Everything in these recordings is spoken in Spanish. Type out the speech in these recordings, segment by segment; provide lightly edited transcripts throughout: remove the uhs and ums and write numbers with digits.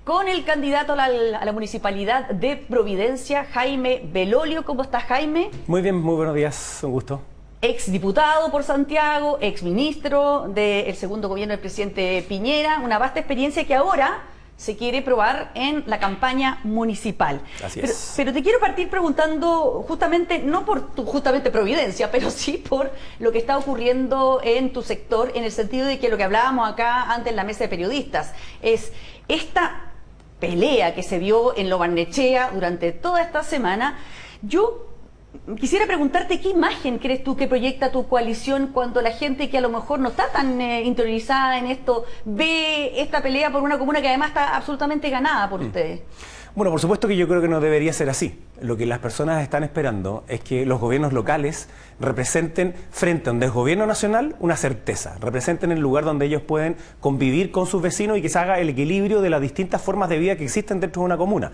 con el candidato a la municipalidad de Providencia, Jaime Belolio. ¿Cómo está, Jaime? Muy bien, muy buenos días, un gusto. Ex diputado por Santiago, ex ministro del segundo gobierno del presidente Piñera, una vasta experiencia que ahora se quiere probar en la campaña municipal. Así es. Pero te quiero partir preguntando justamente, no por justamente Providencia, pero sí por lo que está ocurriendo en tu sector, en el sentido de que lo que hablábamos acá antes en la mesa de periodistas es esta pelea que se vio en Lo Barnechea durante toda esta semana. Yo quisiera preguntarte qué imagen crees tú que proyecta tu coalición cuando la gente que a lo mejor no está tan interiorizada en esto ve esta pelea por una comuna que además está absolutamente ganada por ustedes. Bueno, por supuesto que yo creo que no debería ser así. Lo que las personas están esperando es que los gobiernos locales representen frente a un desgobierno nacional una certeza, representen el lugar donde ellos pueden convivir con sus vecinos y que se haga el equilibrio de las distintas formas de vida que existen dentro de una comuna.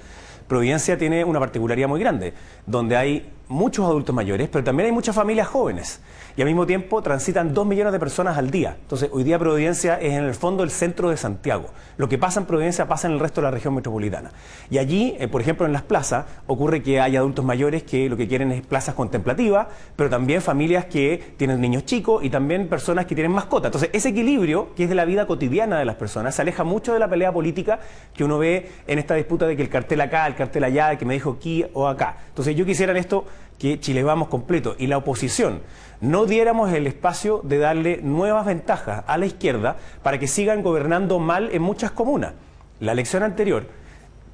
Providencia tiene una particularidad muy grande, donde hay muchos adultos mayores, pero también hay muchas familias jóvenes. Y al mismo tiempo transitan 2 millones de personas al día. Entonces, hoy día Providencia es en el fondo el centro de Santiago. Lo que pasa en Providencia pasa en el resto de la región metropolitana. Y allí, por ejemplo, en las plazas, ocurre que hay adultos mayores que lo que quieren es plazas contemplativas, pero también familias que tienen niños chicos y también personas que tienen mascotas. Entonces, ese equilibrio, que es de la vida cotidiana de las personas, se aleja mucho de la pelea política que uno ve en esta disputa de que el cartel acá, el cartel allá, el que me dijo aquí o acá. Entonces, yo quisiera en esto que Chile Vamos completo y la oposición no diéramos el espacio de darle nuevas ventajas a la izquierda para que sigan gobernando mal en muchas comunas. La elección anterior,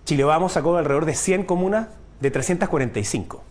Chile Vamos sacó alrededor de 100 comunas de 345.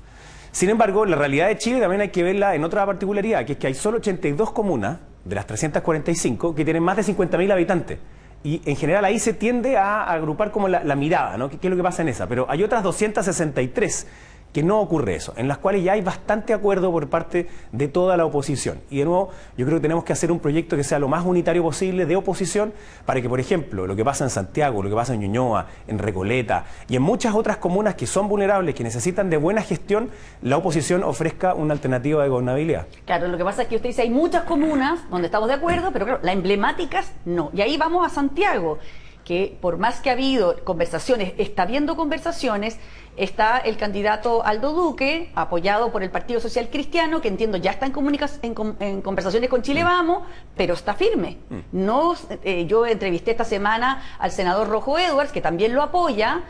Sin embargo, la realidad de Chile también hay que verla en otra particularidad, que es que hay solo 82 comunas de las 345 que tienen más de 50.000 habitantes. Y en general ahí se tiende a agrupar como la mirada, ¿no? ¿Qué es lo que pasa en esa? Pero hay otras 263 que no ocurre eso, en las cuales ya hay bastante acuerdo por parte de toda la oposición. Y de nuevo, yo creo que tenemos que hacer un proyecto que sea lo más unitario posible de oposición para que, por ejemplo, lo que pasa en Santiago, lo que pasa en Ñuñoa, en Recoleta y en muchas otras comunas que son vulnerables, que necesitan de buena gestión, la oposición ofrezca una alternativa de gobernabilidad. Claro, lo que pasa es que usted dice, hay muchas comunas donde estamos de acuerdo, pero claro, las emblemáticas no. Y ahí vamos a Santiago, que por más que ha habido conversaciones, está habiendo conversaciones, está el candidato Aldo Duque, apoyado por el Partido Social Cristiano, que entiendo ya está en conversaciones con Chile Vamos, pero está firme. No, yo entrevisté esta semana al senador Rojo Edwards, que también lo apoya,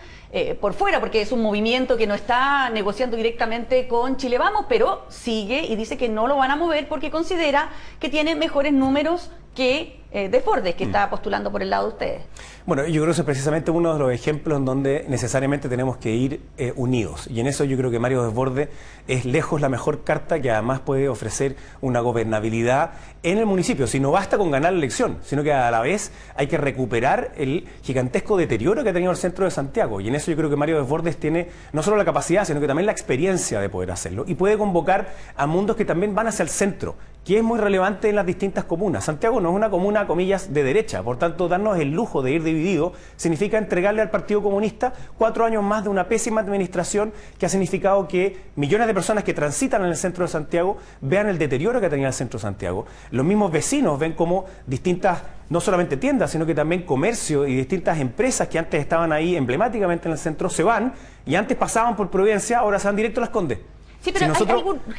por fuera, porque es un movimiento que no está negociando directamente con Chile Vamos, pero sigue y dice que no lo van a mover porque considera que tiene mejores números que Desbordes, que está postulando por el lado de ustedes. Bueno, yo creo que eso es precisamente uno de los ejemplos en donde necesariamente tenemos que ir unidos. Y en eso yo creo que Mario Desbordes es lejos la mejor carta que además puede ofrecer una gobernabilidad en el municipio. Si no basta con ganar la elección, sino que a la vez hay que recuperar el gigantesco deterioro que ha tenido el centro de Santiago. Y en eso yo creo que Mario Desbordes tiene no solo la capacidad, sino que también la experiencia de poder hacerlo. Y puede convocar a mundos que también van hacia el centro, que es muy relevante en las distintas comunas. Santiago no es una comuna, comillas, de derecha, por tanto, darnos el lujo de ir dividido significa entregarle al Partido Comunista 4 años más de una pésima administración que ha significado que millones de personas que transitan en el centro de Santiago vean el deterioro que tenía el centro de Santiago. Los mismos vecinos ven como distintas, no solamente tiendas, sino que también comercio y distintas empresas que antes estaban ahí emblemáticamente en el centro se van y antes pasaban por Providencia, ahora se van directo a Las Condes. Sí, pero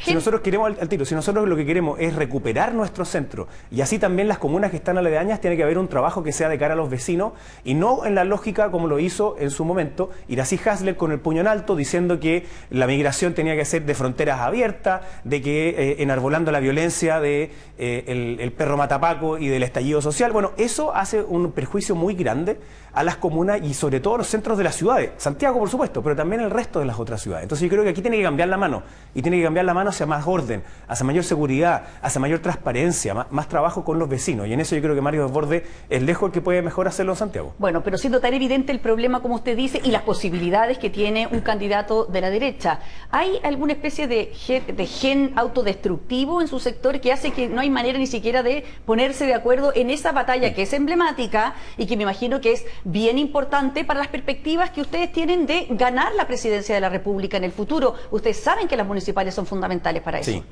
si nosotros queremos al tiro, si nosotros lo que queremos es recuperar nuestro centro y así también las comunas que están aledañas, tiene que haber un trabajo que sea de cara a los vecinos y no en la lógica como lo hizo en su momento Iracy Hasler con el puño en alto diciendo que la migración tenía que ser de fronteras abiertas, de que enarbolando la violencia de el perro matapaco y del estallido social. Bueno, eso hace un perjuicio muy grande a las comunas y sobre todo a los centros de las ciudades. Santiago, por supuesto, pero también el resto de las otras ciudades. Entonces yo creo que aquí tiene que cambiar la mano. Y tiene que cambiar la mano hacia más orden, hacia mayor seguridad, hacia mayor transparencia, más trabajo con los vecinos. Y en eso yo creo que Mario Desbordes es lejos el que puede mejor hacerlo en Santiago. Bueno, pero siendo tan evidente el problema, como usted dice, y las posibilidades que tiene un candidato de la derecha, ¿hay alguna especie de gen autodestructivo en su sector que hace que no hay manera ni siquiera de ponerse de acuerdo en esa batalla que es emblemática y que me imagino que es bien importante para las perspectivas que ustedes tienen de ganar la presidencia de la República en el futuro? Ustedes saben que las municipales son fundamentales para eso.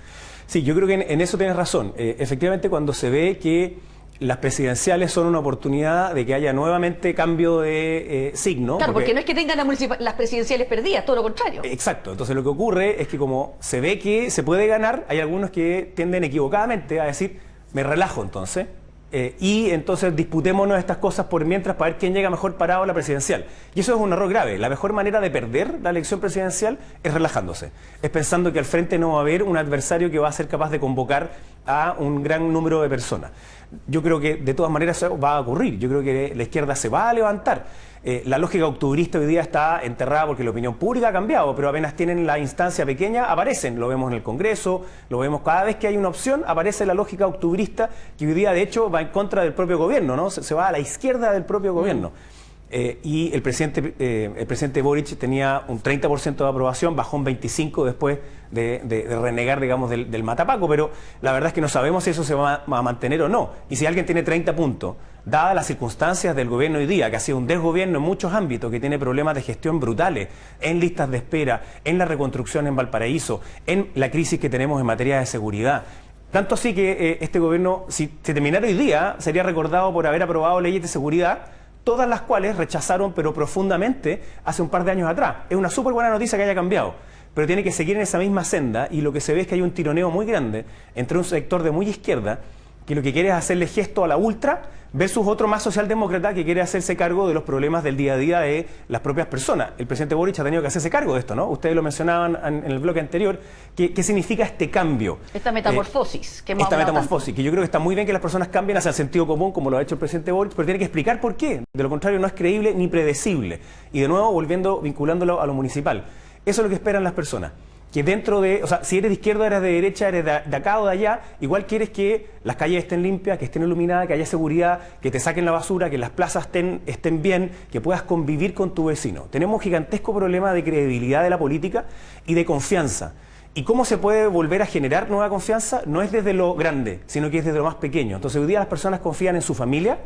Sí, yo creo que en eso tienes razón. Efectivamente, cuando se ve que las presidenciales son una oportunidad de que haya nuevamente cambio de signo. Claro, porque no es que tengan las presidenciales perdidas, todo lo contrario. Exacto. Entonces lo que ocurre es que como se ve que se puede ganar, hay algunos que tienden equivocadamente a decir, me relajo entonces, y entonces disputémonos estas cosas por mientras para ver quién llega mejor parado a la presidencial. Y eso es un error grave. La mejor manera de perder la elección presidencial es relajándose. Es pensando que al frente no va a haber un adversario que va a ser capaz de convocar a un gran número de personas. Yo creo que de todas maneras eso va a ocurrir. Yo creo que la izquierda se va a levantar. La lógica octubrista hoy día está enterrada porque la opinión pública ha cambiado, pero apenas tienen la instancia pequeña, aparecen. Lo vemos en el Congreso, lo vemos cada vez que hay una opción, aparece la lógica octubrista que hoy día de hecho va en contra del propio gobierno, ¿no? Se va a la izquierda del propio gobierno. Y el presidente Boric tenía un 30% de aprobación, bajó un 25% después de renegar, digamos, del matapaco, pero la verdad es que no sabemos si eso se va a mantener o no. Y si alguien tiene 30 puntos, dadas las circunstancias del gobierno hoy día, que ha sido un desgobierno en muchos ámbitos, que tiene problemas de gestión brutales, en listas de espera, en la reconstrucción en Valparaíso, en la crisis que tenemos en materia de seguridad. Tanto así que este gobierno, si se terminara hoy día, sería recordado por haber aprobado leyes de seguridad, todas las cuales rechazaron, pero profundamente, hace un par de años atrás. Es una súper buena noticia que haya cambiado, pero tiene que seguir en esa misma senda, y lo que se ve es que hay un tironeo muy grande entre un sector de muy izquierda, que lo que quiere es hacerle gesto a la ultra, versus otro más socialdemócrata que quiere hacerse cargo de los problemas del día a día de las propias personas. El presidente Boric ha tenido que hacerse cargo de esto, ¿no? Ustedes lo mencionaban en el bloque anterior. ¿Qué significa este cambio? Esta metamorfosis. Esta metamorfosis, que yo creo que está muy bien que las personas cambien hacia el sentido común, como lo ha hecho el presidente Boric, pero tiene que explicar por qué. De lo contrario, no es creíble ni predecible. Y de nuevo, vinculándolo a lo municipal. Eso es lo que esperan las personas. Que dentro de, o sea, si eres de izquierda, eres de derecha, eres de acá o de allá, igual quieres que las calles estén limpias, que estén iluminadas, que haya seguridad, que te saquen la basura, que las plazas estén bien, que puedas convivir con tu vecino. Tenemos un gigantesco problema de credibilidad de la política y de confianza. ¿Y cómo se puede volver a generar nueva confianza? No es desde lo grande, sino que es desde lo más pequeño. Entonces hoy día las personas confían en su familia,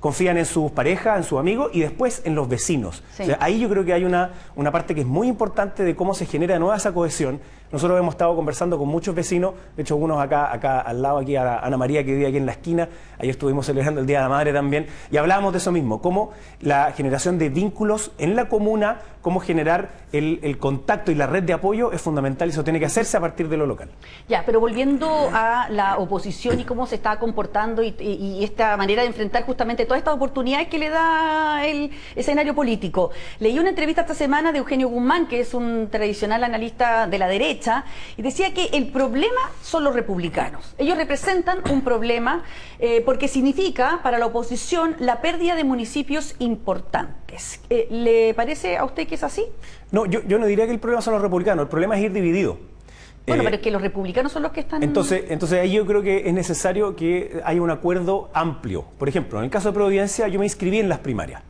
confían en sus parejas, en sus amigos y después en los vecinos. Sí. O sea, ahí yo creo que hay una parte que es muy importante de cómo se genera de nuevo esa cohesión. Nosotros hemos estado conversando con muchos vecinos, de hecho unos acá al lado, aquí a Ana María, que vive aquí en la esquina, ayer estuvimos celebrando el Día de la Madre también, y hablábamos de eso mismo, cómo la generación de vínculos en la comuna, cómo generar el contacto y la red de apoyo es fundamental, y eso tiene que hacerse a partir de lo local. Ya, pero volviendo a la oposición y cómo se está comportando y esta manera de enfrentar justamente todas estas oportunidades que le da el escenario político. Leí una entrevista esta semana de Eugenio Guzmán, que es un tradicional analista de la derecha, y decía que el problema son los republicanos. Ellos representan un problema porque significa para la oposición la pérdida de municipios importantes. ¿Le parece a usted que es así? No, yo no diría que el problema son los republicanos, el problema es ir dividido. Bueno, pero es que los republicanos son los que están... Entonces ahí yo creo que es necesario que haya un acuerdo amplio. Por ejemplo, en el caso de Providencia, yo me inscribí en las primarias.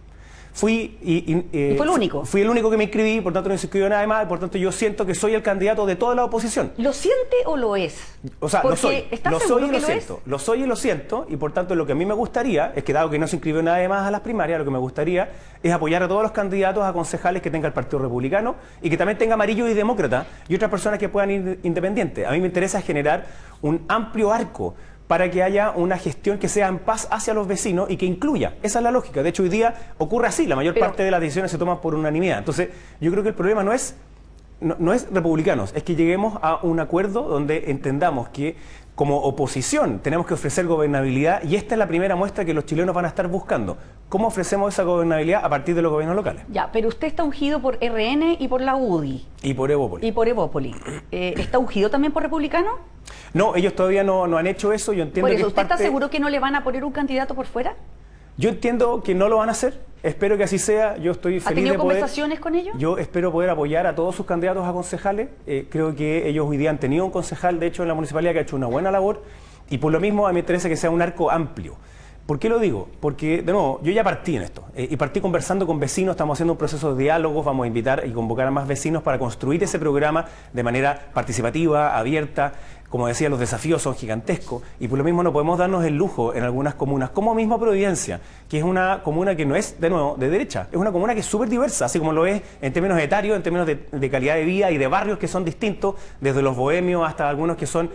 Fui ¿Y fue el único? Fui el único que me inscribí, por tanto no se inscribió nadie más, por tanto yo siento que soy el candidato de toda la oposición. ¿Lo siente o lo es? O sea, lo soy. ¿Estás seguro que lo siento. es? Lo soy y lo siento, y por tanto lo que a mí me gustaría es que, dado que no se inscribió nadie más a las primarias, lo que me gustaría es apoyar a todos los candidatos a concejales que tenga el Partido Republicano y que también tenga amarillo y demócrata y otras personas que puedan ir independientes. A mí me interesa generar un amplio arco para que haya una gestión que sea en paz hacia los vecinos y que incluya. Esa es la lógica. De hecho, hoy día ocurre así. La mayor parte de las decisiones se toman por unanimidad. Entonces, yo creo que el problema no es republicanos, es que lleguemos a un acuerdo donde entendamos que como oposición tenemos que ofrecer gobernabilidad, y esta es la primera muestra que los chilenos van a estar buscando. ¿Cómo ofrecemos esa gobernabilidad a partir de los gobiernos locales? Ya, pero usted está ungido por RN y por la UDI. Y por Evópolis. ¿Está ungido también por republicano? No, ellos todavía no han hecho eso. Yo entiendo por eso, que ¿usted está seguro que no le van a poner un candidato por fuera? Yo entiendo que no lo van a hacer. Espero que así sea. Yo estoy feliz de poder... ¿Ha tenido conversaciones con ellos? Yo espero poder apoyar a todos sus candidatos a concejales. Creo que ellos hoy día han tenido un concejal, de hecho, en la municipalidad que ha hecho una buena labor. Y por lo mismo a mí me interesa que sea un arco amplio. ¿Por qué lo digo? Porque, de nuevo, yo ya partí en esto. Y partí conversando con vecinos, estamos haciendo un proceso de diálogos, vamos a invitar y convocar a más vecinos para construir ese programa de manera participativa, abierta. Como decía, los desafíos son gigantescos y por lo mismo no podemos darnos el lujo en algunas comunas, como mismo Providencia, que es una comuna que no es, de nuevo, de derecha. Es una comuna que es súper diversa, así como lo es en términos etarios, en términos de calidad de vida y de barrios que son distintos, desde los bohemios hasta algunos que son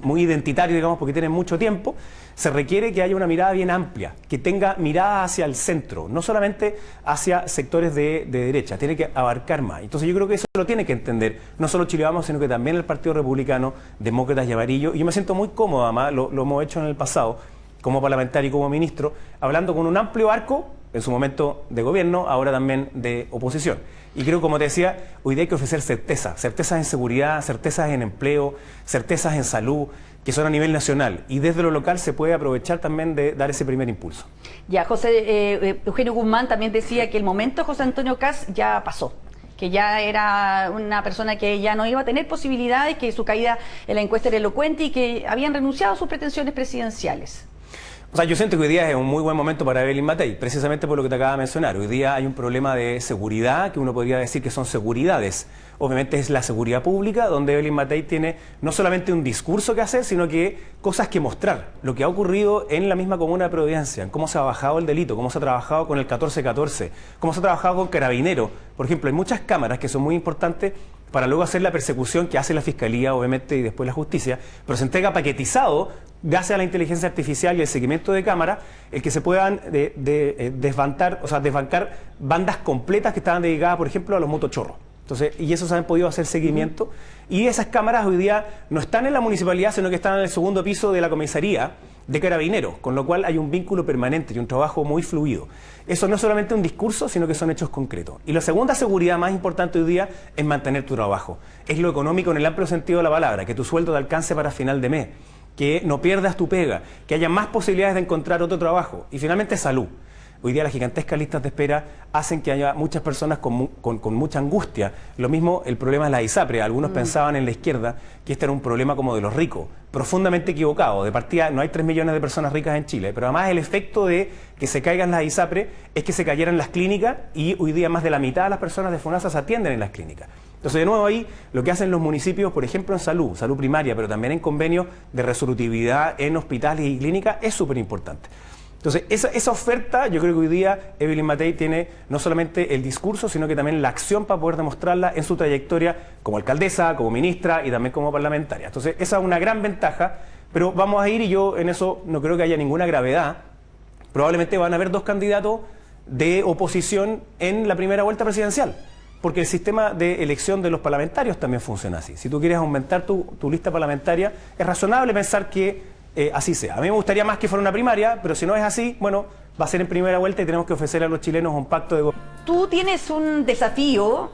muy identitario, digamos, porque tienen mucho tiempo, se requiere que haya una mirada bien amplia, que tenga mirada hacia el centro, no solamente hacia sectores de derecha, tiene que abarcar más. Entonces yo creo que eso lo tiene que entender, no solo Chile Vamos, sino que también el Partido Republicano, Demócratas y Amarillo, y yo me siento muy cómodo, además, lo hemos hecho en el pasado, como parlamentario y como ministro, hablando con un amplio arco, en su momento de gobierno, ahora también de oposición. Y creo, como te decía, hoy día hay que ofrecer certezas en seguridad, certezas en empleo, certezas en salud, que son a nivel nacional. Y desde lo local se puede aprovechar también de dar ese primer impulso. Ya, Eugenio Guzmán también decía que el momento de José Antonio Kast ya pasó, que ya era una persona que ya no iba a tener posibilidades, que su caída en la encuesta era elocuente y que habían renunciado a sus pretensiones presidenciales. O sea, yo siento que hoy día es un muy buen momento para Evelyn Matei, precisamente por lo que te acaba de mencionar. Hoy día hay un problema de seguridad, que uno podría decir que son seguridades. Obviamente es la seguridad pública, donde Evelyn Matei tiene no solamente un discurso que hacer, sino que cosas que mostrar. Lo que ha ocurrido en la misma comuna de Providencia, en cómo se ha bajado el delito, cómo se ha trabajado con el 1414, cómo se ha trabajado con Carabineros. Por ejemplo, hay muchas cámaras que son muy importantes para luego hacer la persecución que hace la Fiscalía, obviamente, y después la Justicia, pero se entrega paquetizado gracias a la inteligencia artificial y el seguimiento de cámara, el que se puedan desbancar bandas completas que estaban dedicadas, por ejemplo, a los motochorros. Entonces, y eso se han podido hacer seguimiento. Y esas cámaras hoy día no están en la municipalidad, sino que están en el segundo piso de la comisaría de Carabineros, con lo cual hay un vínculo permanente y un trabajo muy fluido. Eso no es solamente un discurso, sino que son hechos concretos. Y la segunda seguridad más importante hoy día es mantener tu trabajo. Es lo económico en el amplio sentido de la palabra, que tu sueldo te alcance para final de mes, que no pierdas tu pega, que haya más posibilidades de encontrar otro trabajo. Y finalmente salud. Hoy día las gigantescas listas de espera hacen que haya muchas personas con mucha angustia. Lo mismo el problema de la ISAPRE. Algunos pensaban en la izquierda que este era un problema como de los ricos. Profundamente equivocado. De partida no hay 3 millones de personas ricas en Chile. Pero además el efecto de que se caigan las ISAPRE es que se cayeran las clínicas y hoy día más de la mitad de las personas de FONASA se atienden en las clínicas. Entonces, de nuevo ahí, lo que hacen los municipios, por ejemplo, en salud primaria, pero también en convenios de resolutividad en hospitales y clínicas, es súper importante. Entonces, esa oferta, yo creo que hoy día Evelyn Matei tiene no solamente el discurso, sino que también la acción para poder demostrarla en su trayectoria como alcaldesa, como ministra y también como parlamentaria. Entonces, esa es una gran ventaja, pero vamos a ir, y yo en eso no creo que haya ninguna gravedad. Probablemente van a haber 2 candidatos de oposición en la primera vuelta presidencial, porque el sistema de elección de los parlamentarios también funciona así. Si tú quieres aumentar tu lista parlamentaria, es razonable pensar que así sea. A mí me gustaría más que fuera una primaria, pero si no es así, bueno, va a ser en primera vuelta y tenemos que ofrecer a los chilenos un pacto de gobierno. Tú tienes un desafío,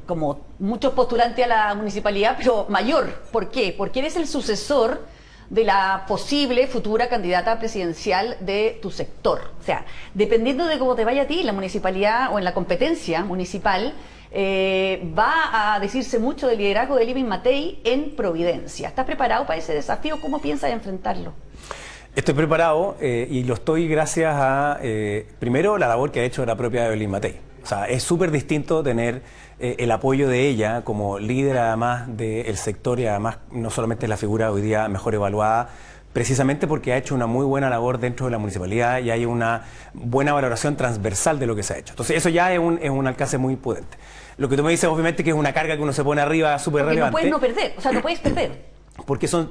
como muchos postulantes a la municipalidad, pero mayor. ¿Por qué? Porque eres el sucesor de la posible futura candidata presidencial de tu sector. O sea, dependiendo de cómo te vaya a ti en la municipalidad o en la competencia municipal, va a decirse mucho del liderazgo de Evelyn Matei en Providencia. ¿Estás preparado para ese desafío? ¿Cómo piensas enfrentarlo? Estoy preparado y lo estoy gracias a, primero, la labor que ha hecho la propia Evelyn Matei. O sea, es súper distinto tener el apoyo de ella como líder además del sector y además no solamente es la figura hoy día mejor evaluada, precisamente porque ha hecho una muy buena labor dentro de la municipalidad y hay una buena valoración transversal de lo que se ha hecho. Entonces eso ya es un alcance muy potente. Lo que tú me dices obviamente que es una carga que uno se pone arriba súper relevante. No puedes no perder, o sea, no puedes perder.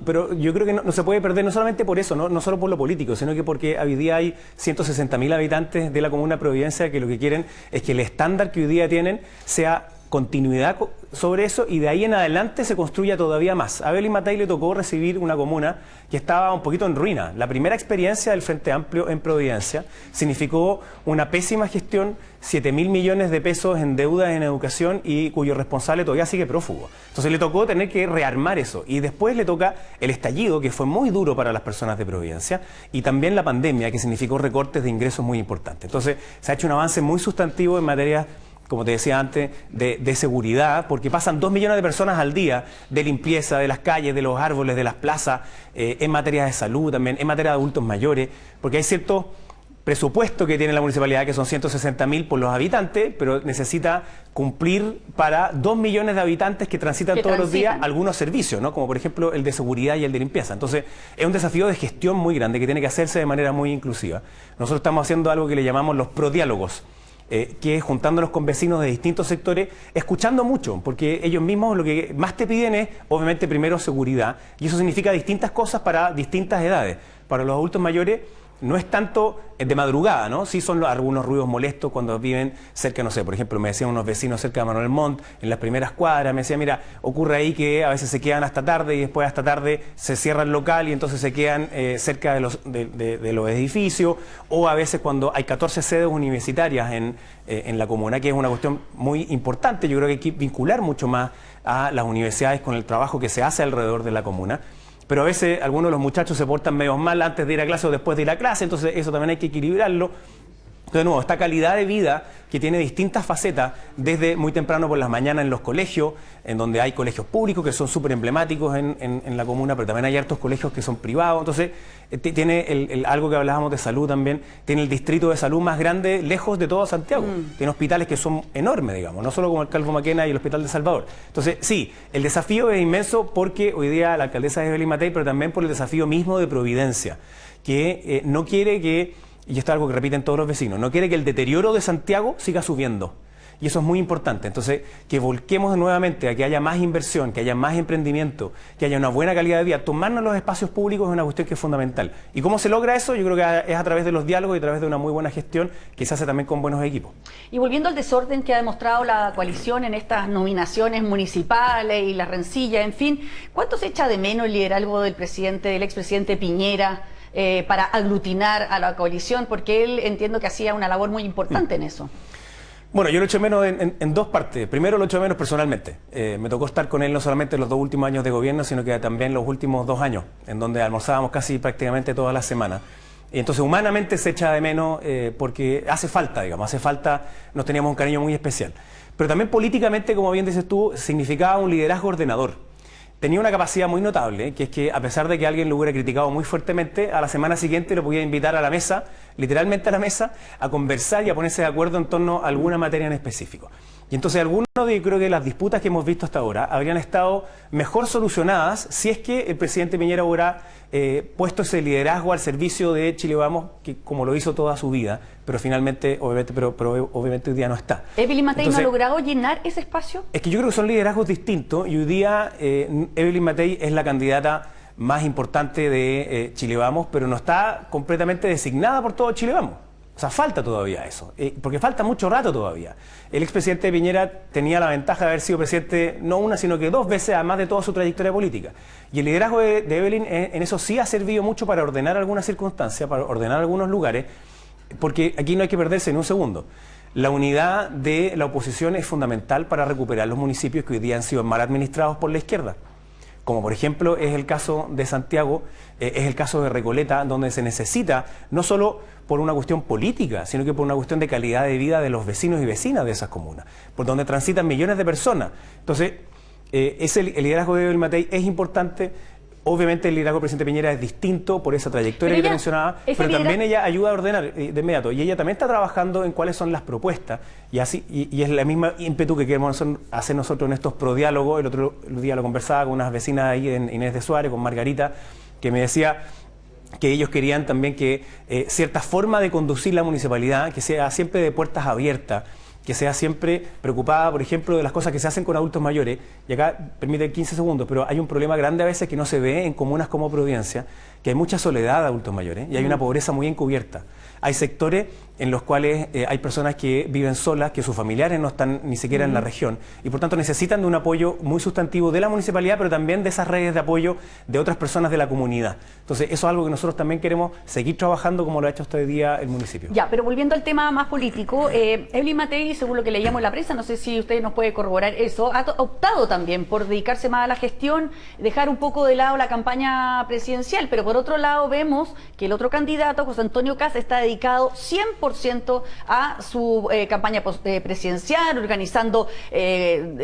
Pero yo creo que no se puede perder no solamente por eso, no solo por lo político, sino que porque hoy día hay 160.000 habitantes de la comuna de Providencia que lo que quieren es que el estándar que hoy día tienen sea continuidad sobre eso y de ahí en adelante se construya todavía más. A Evelyn Matei le tocó recibir una comuna que estaba un poquito en ruina. La primera experiencia del Frente Amplio en Providencia significó una pésima gestión, 7.000 millones de pesos en deudas en educación y cuyo responsable todavía sigue prófugo. Entonces le tocó tener que rearmar eso y después le toca el estallido, que fue muy duro para las personas de Providencia, y también la pandemia, que significó recortes de ingresos muy importantes. Entonces se ha hecho un avance muy sustantivo en materia, como te decía antes, de seguridad, porque pasan 2 millones de personas al día de limpieza de las calles, de los árboles, de las plazas, en materia de salud también, en materia de adultos mayores, porque hay cierto presupuesto que tiene la municipalidad, que son 160.000 por los habitantes, pero necesita cumplir para 2 millones de habitantes que transitan todos los días algunos servicios, ¿no? Como por ejemplo el de seguridad y el de limpieza. Entonces es un desafío de gestión muy grande que tiene que hacerse de manera muy inclusiva. Nosotros estamos haciendo algo que le llamamos los prodiálogos. que juntándonos con vecinos de distintos sectores, escuchando mucho, porque ellos mismos lo que más te piden es, obviamente, primero seguridad, y eso significa distintas cosas para distintas edades. Para los adultos mayores no es tanto de madrugada, ¿no? Sí son algunos ruidos molestos cuando viven cerca, no sé, por ejemplo, me decían unos vecinos cerca de Manuel Montt, en las primeras cuadras, me decían, mira, ocurre ahí que a veces se quedan hasta tarde y después hasta tarde se cierra el local y entonces se quedan cerca de los edificios, o a veces cuando hay 14 sedes universitarias en la comuna, que es una cuestión muy importante. Yo creo que hay que vincular mucho más a las universidades con el trabajo que se hace alrededor de la comuna. Pero a veces algunos de los muchachos se portan medio mal antes de ir a clase o después de ir a clase, entonces eso también hay que equilibrarlo. De nuevo, esta calidad de vida que tiene distintas facetas, desde muy temprano por las mañanas en los colegios, en donde hay colegios públicos que son súper emblemáticos en la comuna, pero también hay hartos colegios que son privados. Entonces, tiene algo que hablábamos de salud también, tiene el distrito de salud más grande lejos de todo Santiago. Tiene hospitales que son enormes, digamos, no solo como el Calvo Maquena y el Hospital de Salvador. Entonces, sí, el desafío es inmenso porque hoy día la alcaldesa es Evelyn Matei, pero también por el desafío mismo de Providencia, que no quiere que, y esto es algo que repiten todos los vecinos, no quiere que el deterioro de Santiago siga subiendo. Y eso es muy importante. Entonces, que volquemos nuevamente a que haya más inversión, que haya más emprendimiento, que haya una buena calidad de vida. Tomarnos los espacios públicos es una cuestión que es fundamental. ¿Y cómo se logra eso? Yo creo que es a través de los diálogos y a través de una muy buena gestión que se hace también con buenos equipos. Y volviendo al desorden que ha demostrado la coalición en estas nominaciones municipales y la rencilla, en fin, ¿cuánto se echa de menos el liderazgo del expresidente Piñera para aglutinar a la coalición? Porque él entiendo que hacía una labor muy importante en eso. Bueno, yo lo echo menos en dos partes. Primero lo echo menos personalmente. Me tocó estar con él no solamente los 2 últimos años de gobierno, sino que también los últimos 2 años, en donde almorzábamos casi prácticamente todas las semanas. Y entonces humanamente se echa de menos porque hace falta, digamos, nos teníamos un cariño muy especial. Pero también políticamente, como bien dices tú, significaba un liderazgo ordenador. Tenía una capacidad muy notable, que es que a pesar de que alguien lo hubiera criticado muy fuertemente, a la semana siguiente lo podía invitar a la mesa, literalmente a la mesa, a conversar y a ponerse de acuerdo en torno a alguna materia en específico. Y entonces algunos de, creo que las disputas que hemos visto hasta ahora habrían estado mejor solucionadas si es que el presidente Piñera hubiera puesto ese liderazgo al servicio de Chile Vamos, que como lo hizo toda su vida, pero finalmente, obviamente hoy día no está. ¿Evelyn Matei no ha logrado llenar ese espacio? Es que yo creo que son liderazgos distintos y hoy día Evelyn Matei es la candidata más importante de Chile Vamos, pero no está completamente designada por todo Chile Vamos. O sea, falta todavía eso, porque falta mucho rato todavía. El expresidente Piñera tenía la ventaja de haber sido presidente no una, sino que 2 veces, además de toda su trayectoria política. Y el liderazgo de Evelyn en eso sí ha servido mucho para ordenar algunas circunstancias, para ordenar algunos lugares, porque aquí no hay que perderse ni un segundo. La unidad de la oposición es fundamental para recuperar los municipios que hoy día han sido mal administrados por la izquierda. Como por ejemplo es el caso de Santiago, es el caso de Recoleta, donde se necesita, no solo por una cuestión política, sino que por una cuestión de calidad de vida de los vecinos y vecinas de esas comunas, por donde transitan millones de personas. Entonces, el liderazgo de Evelyn Matei es importante. Obviamente el liderazgo del presidente Piñera es distinto por esa trayectoria que te mencionaba, pero también ella ayuda a ordenar de inmediato. Y ella también está trabajando en cuáles son las propuestas. Y es la misma ímpetu que queremos hacer nosotros en estos prodiálogos. El otro día lo conversaba con unas vecinas ahí en Inés de Suárez, con Margarita, que me decía que ellos querían también que cierta forma de conducir la municipalidad, que sea siempre de puertas abiertas, que sea siempre preocupada, por ejemplo, de las cosas que se hacen con adultos mayores. Y acá, permite 15 segundos, pero hay un problema grande a veces que no se ve en comunas como Providencia, que hay mucha soledad de adultos mayores y hay una pobreza muy encubierta. Hay sectores en los cuales hay personas que viven solas, que sus familiares no están ni siquiera en la región y por tanto necesitan de un apoyo muy sustantivo de la municipalidad, pero también de esas redes de apoyo de otras personas de la comunidad. Entonces eso es algo que nosotros también queremos seguir trabajando como lo ha hecho hasta hoy día el municipio. Ya, pero volviendo al tema más político, Evelyn Matei, según lo que leíamos en la prensa, no sé si usted nos puede corroborar eso, ha optado también por dedicarse más a la gestión, dejar un poco de lado la campaña presidencial, pero por otro lado vemos que el otro candidato, José Antonio Kast, está dedicado 100% a su campaña presidencial, organizando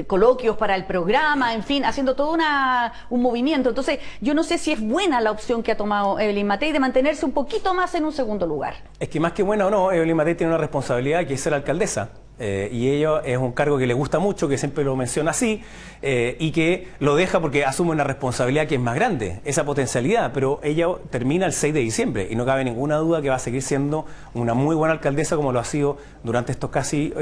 coloquios para el programa, en fin, haciendo todo un movimiento. Entonces, yo no sé si es buena la opción que ha tomado Evelyn Matei de mantenerse un poquito más en un segundo lugar. Es que más que buena o no, Evelyn Matei tiene una responsabilidad que es ser alcaldesa. y ello es un cargo que le gusta mucho, que siempre lo menciona así, y que lo deja porque asume una responsabilidad que es más grande, esa potencialidad, pero ella termina el 6 de diciembre y no cabe ninguna duda que va a seguir siendo una muy buena alcaldesa como lo ha sido durante estos casi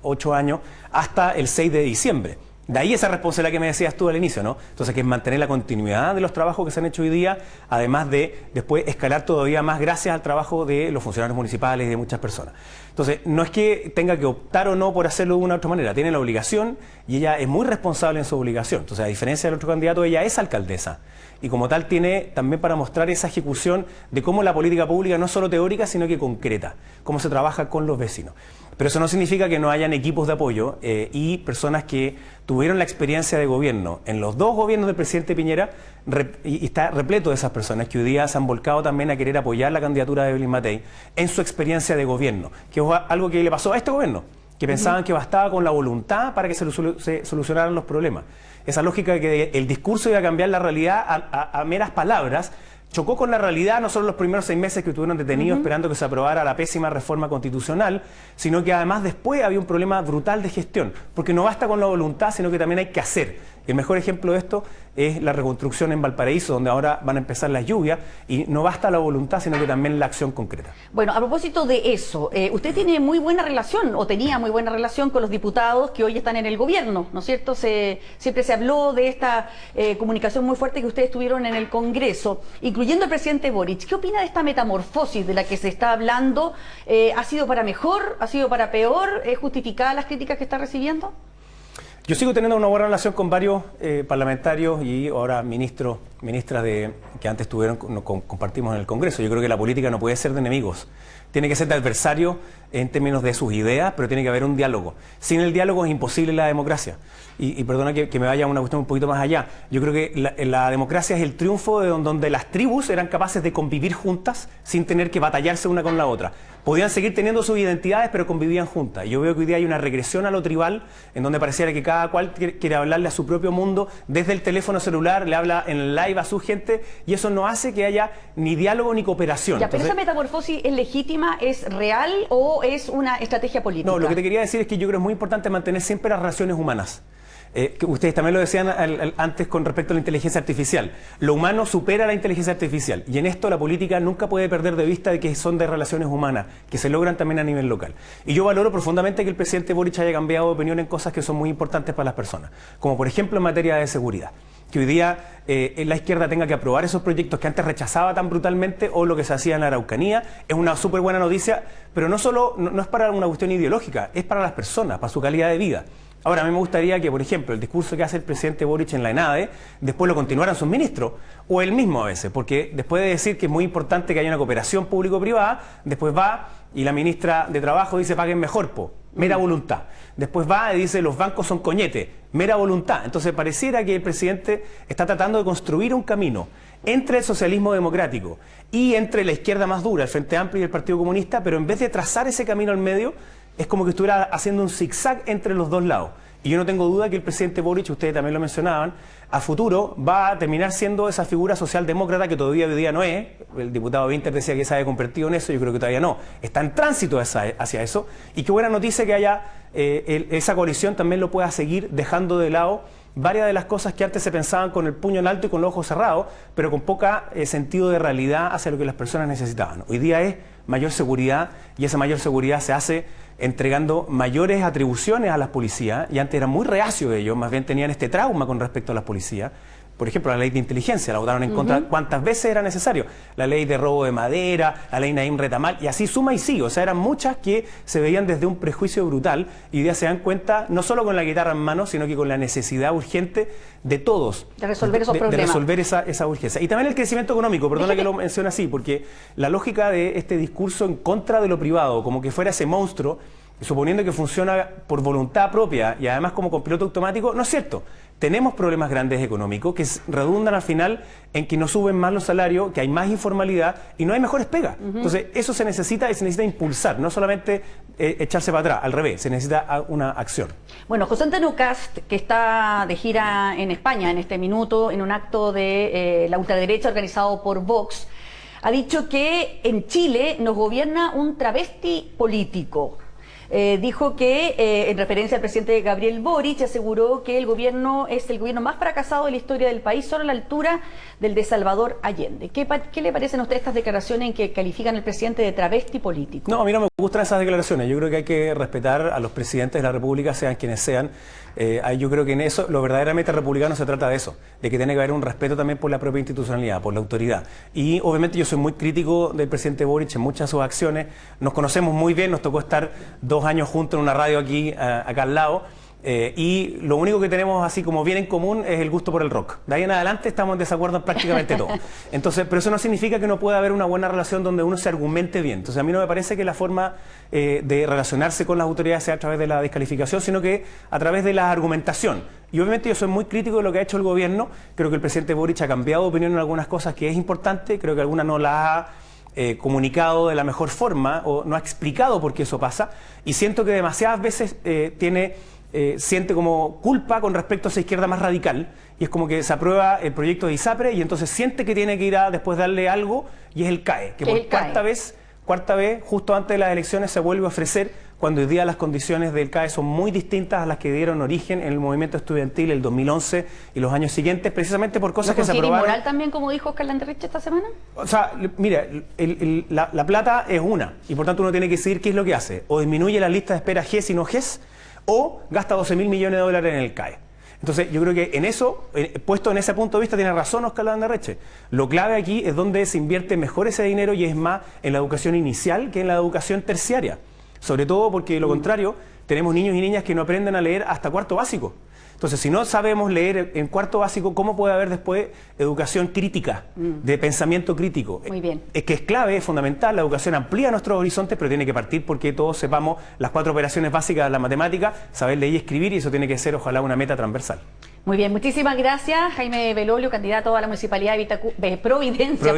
8 años hasta el 6 de diciembre. De ahí esa responsabilidad que me decías tú al inicio, ¿no? Entonces, que es mantener la continuidad de los trabajos que se han hecho hoy día, además de después escalar todavía más gracias al trabajo de los funcionarios municipales y de muchas personas. Entonces, no es que tenga que optar o no por hacerlo de una u otra manera, tiene la obligación y ella es muy responsable en su obligación. Entonces, a diferencia del otro candidato, ella es alcaldesa. Y como tal tiene también para mostrar esa ejecución de cómo la política pública no es solo teórica, sino que concreta, cómo se trabaja con los vecinos. Pero eso no significa que no hayan equipos de apoyo y personas que tuvieron la experiencia de gobierno en los dos gobiernos del presidente Piñera, y está repleto de esas personas que hoy día se han volcado también a querer apoyar la candidatura de Evelyn Matei en su experiencia de gobierno, que es algo que le pasó a este gobierno, que pensaban que bastaba con la voluntad para que se solucionaran los problemas. Esa lógica de que el discurso iba a cambiar la realidad a meras palabras, chocó con la realidad no solo los primeros 6 meses que estuvieron detenidos esperando que se aprobara la pésima reforma constitucional, sino que además después había un problema brutal de gestión, porque no basta con la voluntad, sino que también hay que hacer. El mejor ejemplo de esto es la reconstrucción en Valparaíso, donde ahora van a empezar las lluvias, y no basta la voluntad, sino que también la acción concreta. Bueno, a propósito de eso, usted tiene muy buena relación, o tenía muy buena relación con los diputados que hoy están en el gobierno, ¿no es cierto? Siempre se habló de esta comunicación muy fuerte que ustedes tuvieron en el Congreso, incluyendo el presidente Boric. ¿Qué opina de esta metamorfosis de la que se está hablando? ¿Ha sido para mejor? ¿Ha sido para peor? ¿Es justificada las críticas que está recibiendo? Yo sigo teniendo una buena relación con varios parlamentarios y ahora ministras que antes compartimos en el Congreso. Yo creo que la política no puede ser de enemigos. Tiene que ser de adversario en términos de sus ideas, pero tiene que haber un diálogo. Sin el diálogo es imposible la democracia. Y perdona que me vaya a una cuestión un poquito más allá. Yo creo que la democracia es el triunfo de donde las tribus eran capaces de convivir juntas sin tener que batallarse una con la otra. Podían seguir teniendo sus identidades, pero convivían juntas. Y yo veo que hoy día hay una regresión a lo tribal, en donde pareciera que cada cual quiere hablarle a su propio mundo, desde el teléfono celular, le habla en live a su gente, y eso no hace que haya ni diálogo ni cooperación. Ya, pero ¿esa metamorfosis es legítima, es real o es una estrategia política? No, lo que te quería decir es que yo creo que es muy importante mantener siempre las relaciones humanas. Que ustedes también lo decían antes con respecto a la inteligencia artificial. Lo humano supera la inteligencia artificial y en esto la política nunca puede perder de vista de que son de relaciones humanas, que se logran también a nivel local. Y yo valoro profundamente que el presidente Boric haya cambiado de opinión en cosas que son muy importantes para las personas, como por ejemplo en materia de seguridad. Que hoy día la izquierda tenga que aprobar esos proyectos que antes rechazaba tan brutalmente, o lo que se hacía en la Araucanía, es una súper buena noticia, pero no es para una cuestión ideológica, es para las personas, para su calidad de vida. Ahora, a mí me gustaría que, por ejemplo, el discurso que hace el presidente Boric en la ENADE, después lo continuaran sus ministros, o él mismo a veces, porque después de decir que es muy importante que haya una cooperación público-privada, después va y la ministra de Trabajo dice paguen mejor, mera voluntad. Después va y dice los bancos son coñete, mera voluntad. Entonces pareciera que el presidente está tratando de construir un camino entre el socialismo democrático y entre la izquierda más dura, el Frente Amplio y el Partido Comunista, pero en vez de trazar ese camino al medio, es como que estuviera haciendo un zigzag entre los dos lados. Y yo no tengo duda que el presidente Boric, ustedes también lo mencionaban, a futuro va a terminar siendo esa figura socialdemócrata que todavía hoy día no es. El diputado Winter decía que se había convertido en eso, yo creo que todavía no. Está en tránsito hacia eso. Y qué buena noticia que haya esa coalición también lo pueda seguir dejando de lado varias de las cosas que antes se pensaban con el puño en alto y con los ojos cerrados, pero con poca sentido de realidad hacia lo que las personas necesitaban. Hoy día es mayor seguridad y esa mayor seguridad se hace entregando mayores atribuciones a las policías, y antes eran muy reacios de ellos, más bien tenían este trauma con respecto a las policías. Por ejemplo, la ley de inteligencia, la votaron en contra cuántas veces era necesario. La ley de robo de madera, la ley Naim Retamal, y así suma y sigue. O sea, eran muchas que se veían desde un prejuicio brutal y ya se dan cuenta, no solo con la guitarra en mano, sino que con la necesidad urgente de todos. De resolver esos problemas. De resolver esa urgencia. Y también el crecimiento económico, perdona que lo mencione así, porque la lógica de este discurso en contra de lo privado, como que fuera ese monstruo, suponiendo que funciona por voluntad propia y además como con piloto automático, no es cierto. Tenemos problemas grandes económicos que redundan al final en que no suben más los salarios, que hay más informalidad y no hay mejores pegas. Entonces, eso se necesita impulsar, no solamente echarse para atrás, al revés, se necesita una acción. Bueno, José Antonio Kast, que está de gira en España en este minuto, en un acto de la ultraderecha organizado por Vox, ha dicho que en Chile nos gobierna un travesti político. dijo que, en referencia al presidente Gabriel Boric, aseguró que el gobierno es el gobierno más fracasado de la historia del país, solo a la altura del de Salvador Allende. ¿Qué le parecen a usted estas declaraciones en que califican al presidente de travesti político? No, a mí no me gustan esas declaraciones. Yo creo que hay que respetar a los presidentes de la República, sean quienes sean. Yo creo que en eso, lo verdaderamente republicano se trata de eso, de que tiene que haber un respeto también por la propia institucionalidad, por la autoridad. Y obviamente yo soy muy crítico del presidente Boric en muchas de sus acciones. Nos conocemos muy bien, nos tocó estar 2 años juntos en una radio aquí, acá al lado. Y lo único que tenemos así como bien en común es el gusto por el rock. De ahí en adelante estamos en desacuerdo en prácticamente todo. Entonces, pero eso no significa que no pueda haber una buena relación donde uno se argumente bien. Entonces a mí no me parece que la forma de relacionarse con las autoridades sea a través de la descalificación, sino que a través de la argumentación. Y obviamente yo soy muy crítico de lo que ha hecho el gobierno. Creo que el presidente Boric ha cambiado de opinión en algunas cosas que es importante. Creo que algunas no las ha comunicado de la mejor forma o no ha explicado por qué eso pasa. Y siento que demasiadas veces siente como culpa con respecto a esa izquierda más radical, y es como que se aprueba el proyecto de ISAPRE y entonces siente que tiene que ir a después darle algo, y es el CAE, que por cuarta vez, justo antes de las elecciones, se vuelve a ofrecer, cuando hoy día las condiciones del CAE son muy distintas a las que dieron origen en el movimiento estudiantil el 2011 y los años siguientes, precisamente por cosas que se aprobaron. ¿Inmoral también, como dijo Oscar Landerreche esta semana? O sea, mira, la plata es una, y por tanto uno tiene que decidir qué es lo que hace. O disminuye la lista de espera GES y no GES, o gasta 12.000 millones de dólares en el CAE. Entonces, yo creo que en eso, puesto en ese punto de vista, tiene razón Oscar Landerreche. Lo clave aquí es donde se invierte mejor ese dinero, y es más en la educación inicial que en la educación terciaria. Sobre todo porque, de lo contrario, tenemos niños y niñas que no aprenden a leer hasta 4º básico. Entonces, si no sabemos leer en 4º básico, ¿cómo puede haber después educación crítica, de pensamiento crítico? Muy bien. Es que es clave, es fundamental. La educación amplía nuestros horizontes, pero tiene que partir porque todos sepamos las 4 operaciones básicas de la matemática, saber leer y escribir, y eso tiene que ser, ojalá, una meta transversal. Muy bien, muchísimas gracias, Jaime Belolio, candidato a la Municipalidad de Providencia.